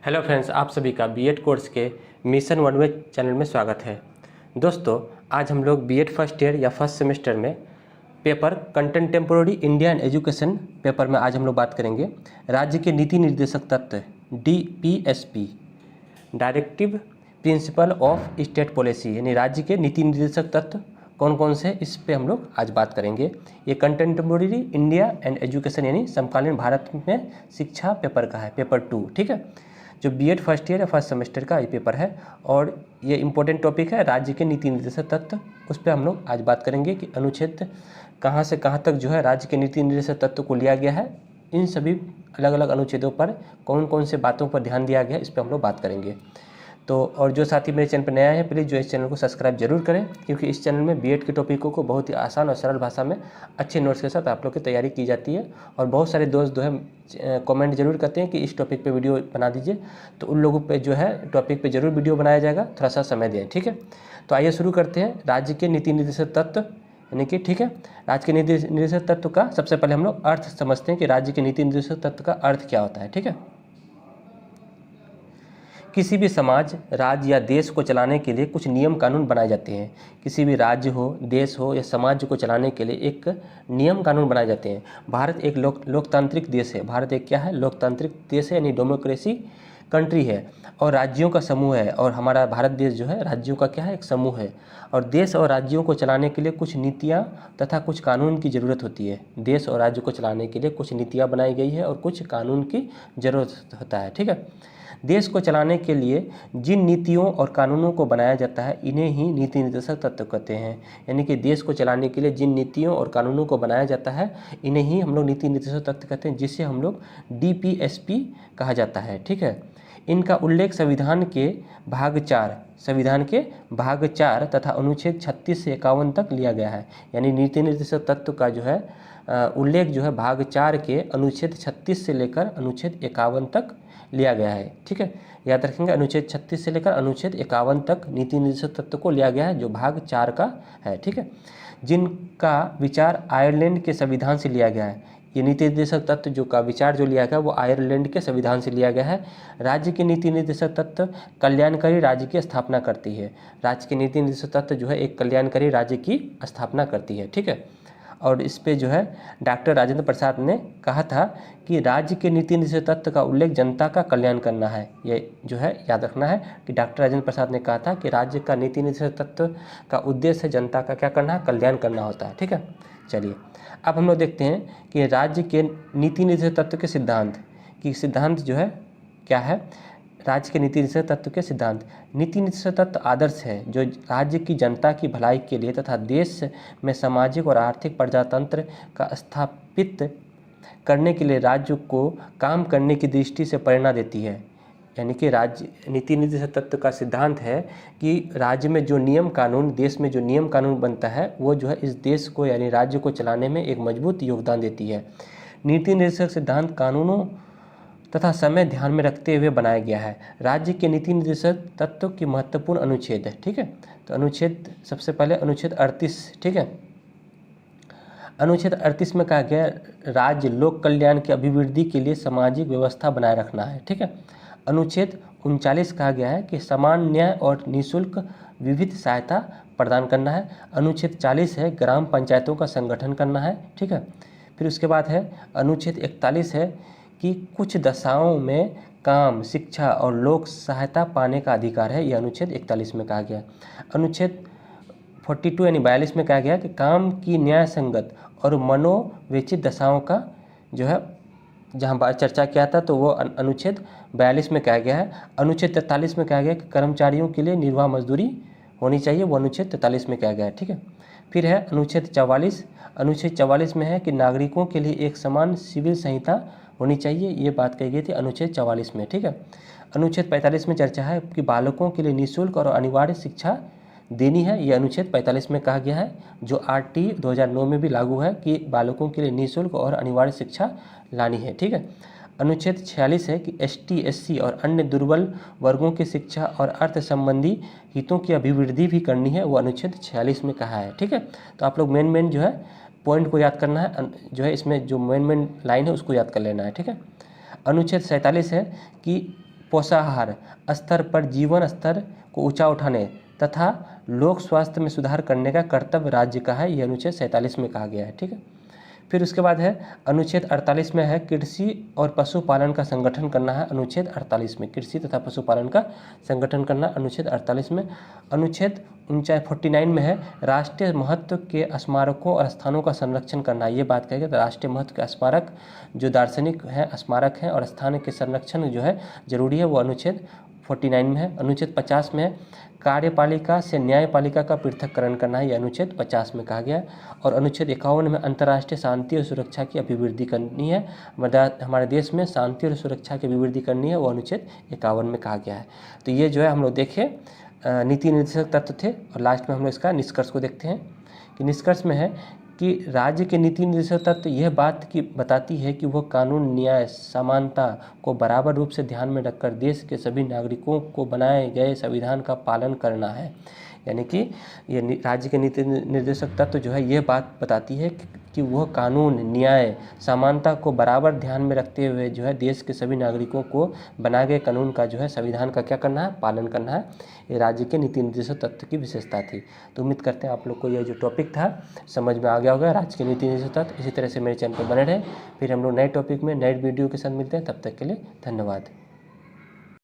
Hello friends, आप सभी का बीएड कोर्स के मिशन 1 वे चैनल में स्वागत है। दोस्तों, आज हम लोग बीएड फर्स्ट ईयर या फर्स्ट सेमेस्टर में paper contemporary India and education paper में आज हम लोग बात करेंगे राज्य के नीति निर्देशक तत्व DPSP, directive principle of state policy, यानी राज्य के नीति निर्देशक तत्व कौन कौन से, इस पे हम लोग आज बात करेंगे। ये कंटेम्पोररी इंडिया एंड एजुकेशन यानी समकालीन भारत में शिक्षा पेपर का है, पेपर 2, ठीक है, जो बीएड फर्स्ट ईयर या फर्स्ट सेमेस्टर का ये पेपर है। और ये इंपॉर्टेंट टॉपिक है राज्य के नीति निर्देशक तत्व, उस पर हम लोग आज बात करेंगे कि अनुच्छेद कहाँ से कहाँ तक जो है राज्य के नीति निर्देशक तत्व को लिया गया है, इन सभी अलग अलग अनुच्छेदों पर कौन कौन से बातों पर ध्यान दिया गया है, इस पर हम लोग बात करेंगे। तो और जो साथी मेरे चैनल पर नया है, प्लीज़ जो इस चैनल को सब्सक्राइब जरूर करें, क्योंकि इस चैनल में बीएड के टॉपिकों को बहुत ही आसान और सरल भाषा में अच्छे नोट्स के साथ आप लोग की तैयारी की जाती है। और बहुत सारे दोस्त जो है कमेंट जरूर करते हैं कि इस टॉपिक पे वीडियो बना दीजिए, तो उन लोगों पे जो है टॉपिक पे जरूर वीडियो बनाया जाएगा, थोड़ा सा समय दें, ठीक है। तो आइए शुरू करते हैं राज्य के नीति निर्देशक तत्व, यानी कि ठीक है, राज्य के नीति निर्देशक तत्व का सबसे पहले हम लोग अर्थ समझते हैं कि राज्य के नीति निर्देशक तत्व का अर्थ क्या होता है, ठीक है। किसी भी समाज, राज्य या देश को चलाने के लिए कुछ नियम कानून बनाए जाते हैं। किसी भी राज्य हो, देश हो या समाज को चलाने के लिए एक नियम कानून बनाए जाते हैं। भारत एक लोकतांत्रिक देश है। भारत एक क्या है? लोकतांत्रिक देश है, यानी डेमोक्रेसी कंट्री है, और राज्यों का समूह है। और हमारा भारत देश जो है राज्यों का क्या है? एक समूह है। और देश और राज्यों को चलाने के लिए कुछ नीतियाँ तथा कुछ कानून की ज़रूरत होती है। देश और राज्य को चलाने के लिए कुछ नीतियाँ बनाई गई है और कुछ कानून की ज़रूरत होता है, ठीक है। देश को चलाने के लिए जिन नीतियों और कानूनों को बनाया जाता है, इन्हें ही नीति निर्देशक तत्व कहते हैं। यानी कि देश को चलाने के लिए जिन नीतियों और कानूनों को बनाया जाता है, इन्हें ही हम लोग नीति निर्देशक तत्व कहते हैं, जिसे हम लोग DPSP कहा जाता है, ठीक है। इनका उल्लेख संविधान के भाग 4 तथा अनुच्छेद 36 से 51 तक लिया गया है। यानी नीति निर्देशक तत्व का जो है उल्लेख जो है भाग 4 के अनुच्छेद 36 से लेकर अनुच्छेद 51 तक लिया गया है, ठीक है। याद रखेंगे, अनुच्छेद 36 से लेकर अनुच्छेद 51 तक नीति निर्देशक तत्व को लिया गया है, जो भाग 4 का है, ठीक है। जिनका विचार आयरलैंड के संविधान से लिया गया है। ये नीति निर्देशक तत्व जो का विचार जो लिया गया वो आयरलैंड के संविधान से लिया गया है। राज्य के नीति निर्देशक तत्व कल्याणकारी राज्य की स्थापना करती है। राज्य के नीति निर्देशक तत्व जो है एक कल्याणकारी राज्य की स्थापना करती है, ठीक है। और इस पे जो है डॉक्टर राजेंद्र प्रसाद ने कहा था कि राज्य के नीति निर्देशक तत्व का उल्लेख जनता का कल्याण करना है। ये जो है याद रखना है कि डॉक्टर राजेंद्र प्रसाद ने कहा था कि राज्य का नीति निर्देशक तत्व का उद्देश्य जनता का क्या करना है? कल्याण करना होता है, ठीक है। चलिए, अब हम लोग देखते हैं कि राज्य के नीति निर्देशक तत्व के सिद्धांत जो है क्या है। राज्य के नीति निर्देशक तत्व के सिद्धांत। नीति निर्देशक तत्व आदर्श है जो राज्य की जनता की भलाई के लिए तथा देश में सामाजिक और आर्थिक प्रजातंत्र का स्थापित करने के लिए राज्य को काम करने की दृष्टि से प्रेरणा देती है। यानी कि राज्य नीति निर्देशक तत्व का सिद्धांत है कि राज्य में जो नियम कानून, देश में जो नियम कानून बनता है, वो जो है इस देश को यानी राज्य को चलाने में एक मजबूत योगदान देती है। नीति निर्देशक सिद्धांत कानूनों तथा समय ध्यान में रखते हुए बनाया गया है। राज्य के नीति निर्देशक तत्व की महत्वपूर्ण अनुच्छेद है, ठीक है। तो अनुच्छेद, सबसे पहले अनुच्छेद 38, ठीक है। अनुच्छेद 38 में कहा गया राज्य लोक कल्याण की अभिवृद्धि के लिए सामाजिक व्यवस्था बनाए रखना है, ठीक है। अनुच्छेद 39 कहा गया है कि समान न्याय और निःशुल्क विविध सहायता प्रदान करना है। अनुच्छेद 40 है ग्राम पंचायतों का संगठन करना है, ठीक है। फिर उसके बाद है अनुच्छेद 41 है कि कुछ दशाओं में काम, शिक्षा और लोक सहायता पाने का अधिकार है। यह अनुच्छेद 41 में कहा गया। अनुच्छेद 42 यानी 42 में कहा गया कि काम की न्याय संगत और मनोवेचित दशाओं का जो है जहाँ बात चर्चा किया था, तो वो अनुच्छेद 42 में कहा गया है। अनुच्छेद 43 में कहा गया कि कर्मचारियों के लिए निर्वाह मजदूरी होनी चाहिए, वो अनुच्छेद 43 में कहा गया है, ठीक है। फिर है अनुच्छेद 44। अनुच्छेद 44 में है कि नागरिकों के लिए एक समान सिविल संहिता होनी चाहिए, ये बात कही गई थी अनुच्छेद 44 में, ठीक है। अनुच्छेद 45 में चर्चा है कि बालकों के लिए निःशुल्क और अनिवार्य शिक्षा देनी है, ये अनुच्छेद 45 में कहा गया है, जो RT 2009 में भी लागू है कि बालकों के लिए निःशुल्क और अनिवार्य शिक्षा लानी है, ठीक है। अनुच्छेद 46 है कि ST SC और अन्य दुर्बल वर्गों की शिक्षा और अर्थ संबंधी हितों की अभिवृद्धि भी करनी है, वो अनुच्छेद 46 में कहा है, ठीक है। तो आप लोग मेन जो है पॉइंट को याद करना है, जो है इसमें जो मेन लाइन है उसको याद कर लेना है, ठीक है। अनुच्छेद 47 है कि पोषाहार स्तर पर जीवन स्तर को ऊंचा उठाने तथा लोक स्वास्थ्य में सुधार करने का कर्तव्य राज्य का है, ये अनुच्छेद 47 में कहा गया है। ठीक है, फिर उसके बाद है अनुच्छेद 48 में है कृषि और पशुपालन का संगठन करना है। अनुच्छेद 48 में कृषि तथा पशुपालन का संगठन करना, अनुच्छेद 48 में। अनुच्छेद 49 में है राष्ट्रीय महत्व के स्मारकों और स्थानों का संरक्षण करना। ये बात कहेगा तो राष्ट्रीय महत्व के स्मारक जो दार्शनिक हैं, स्मारक हैं और स्थान के संरक्षण जो है जरूरी है, वो अनुच्छेद 49 में है। अनुच्छेद 50 में है कार्यपालिका से न्यायपालिका का पृथक्करण करना है, ये अनुच्छेद 50 में कहा गया है। और अनुच्छेद 51 में अंतर्राष्ट्रीय शांति और सुरक्षा की अभिवृद्धि करनी है, हमारे देश में शांति और सुरक्षा की अभिवृद्धि करनी है, वो अनुच्छेद 51 में कहा गया है। तो ये जो है हम लोग देखे नीति निर्देशक तत्व थे, और लास्ट में हम लोग इसका निष्कर्ष को देखते हैं कि निष्कर्ष में है कि राज्य के नीति निर्देशक तत्व यह बात की बताती है कि वह कानून, न्याय, समानता को बराबर रूप से ध्यान में रखकर देश के सभी नागरिकों को बनाए गए संविधान का पालन करना है। यानी कि ये राज्य के नीति निर्देशक तत्व जो है ये बात बताती है कि वह कानून, न्याय, समानता को बराबर ध्यान में रखते हुए जो है देश के सभी नागरिकों को बनाए गए कानून का जो है संविधान का क्या करना है, पालन करना है। ये राज्य के नीति निर्देशक तत्व की विशेषता थी। तो उम्मीद करते हैं आप लोग को यह जो टॉपिक था समझ में आ गया होगा, राज्य के नीति निर्देशक तत्व। इसी तरह से मेरे चैनल पर बने रहें, फिर हम लोग नए टॉपिक में नए वीडियो के साथ मिलते हैं। तब तक के लिए धन्यवाद।